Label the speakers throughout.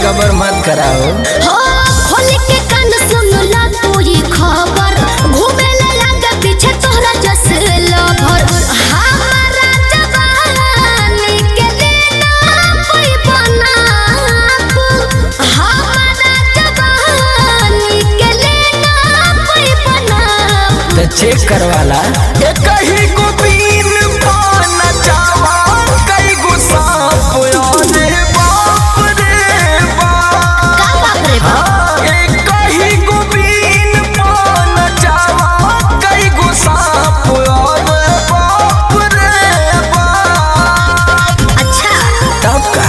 Speaker 1: कबर मत कराओ।
Speaker 2: खोल के कान सुन ला तू ये खबर, घूमे लगा पीछे तोहरा जस लभर। हमारा जवानी के लेना कोई बनाप, हमारा जवानी के लेना कोई बनाप।
Speaker 1: तो चेक करवाला। कहीं को बीन पाना चावा कई गुस्सा रे बाप रे बाप।
Speaker 2: का बाप रे बाप?
Speaker 1: कहीं को बीन पाना चावा कई गुस्सा रे बाप रे बाप।
Speaker 2: अच्छा
Speaker 1: तब का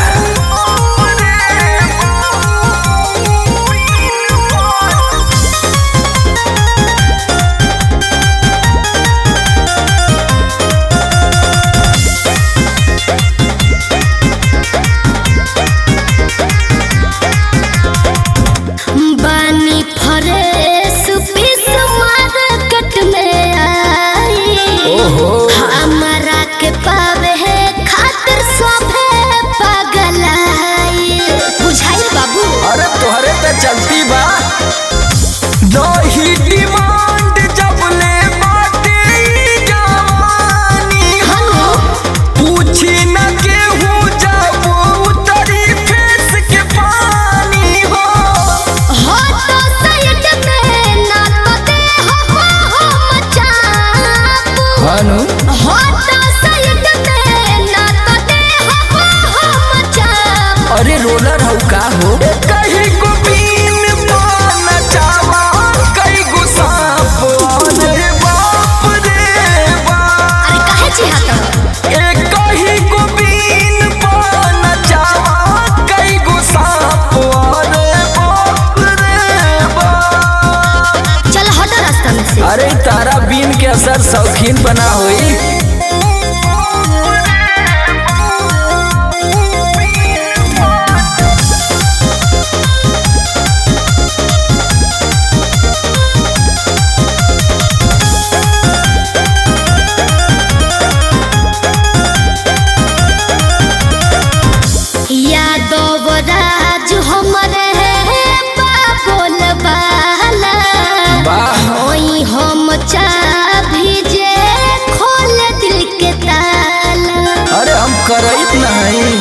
Speaker 2: बानी फरेस पीस मार्केट में आई। हमारा के पावे है खातिर सभे पागल आई। बुझाई बाबू।
Speaker 1: अरे तोहरे तो चलती बा दही डिमांड जब ले बाटे जवानी हो। पूछी न केहू जब उतरी फेस के पानी हो।
Speaker 2: हो तो साइड में ना तो दे हो मचाप।
Speaker 1: हानू
Speaker 2: हो तो साइड में ना तो दे हो मचाप।
Speaker 1: अरे रोलर हऊ का हो। कहीं को बीन पाना चावा कई गुस्सा रे बाप रे बाप।
Speaker 2: अरे काहे चिहाता?
Speaker 1: कहीं को बीन पाना चावा कई गुस्सा रे बाप रे बाप।
Speaker 2: चल हट रास्ता में से।
Speaker 1: अरे तारा बीन के असर शौकीन बना हुई।
Speaker 2: यादव राज हमरे बाबोल बाला। होई हम चाभी जे खोल दिल के ताला।
Speaker 1: अरे हम करइत नहीं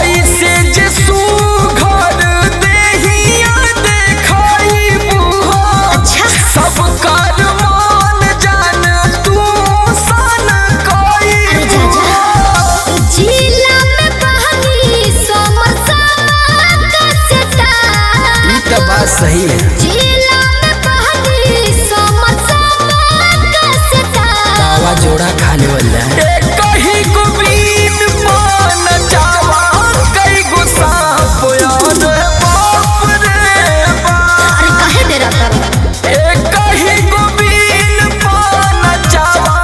Speaker 1: ऐसे जे सुघर देहिया देखाई बुहा।
Speaker 2: अच्छा
Speaker 1: सब कर मान जान तू सन कोई।
Speaker 2: अरे जा जिला में बहनी समसा कसता।
Speaker 1: ई तो बात सही है।
Speaker 2: जिला में बहनी समसा कसता।
Speaker 1: तावा जोड़ा खाने वाला कहीं को बीन पाना चावा कई गुस्सा रे बाप रे बाप।
Speaker 2: अरे काहे डरा कर?
Speaker 1: कहीं को बीन पाना चावा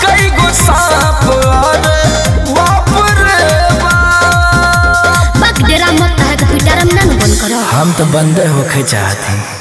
Speaker 1: कई गुस्सा रे बाप रे बाप।
Speaker 2: बक डेरा मत है कि पिटारम ना बन करो।
Speaker 1: हम तो बंदे होके चाहते हैं।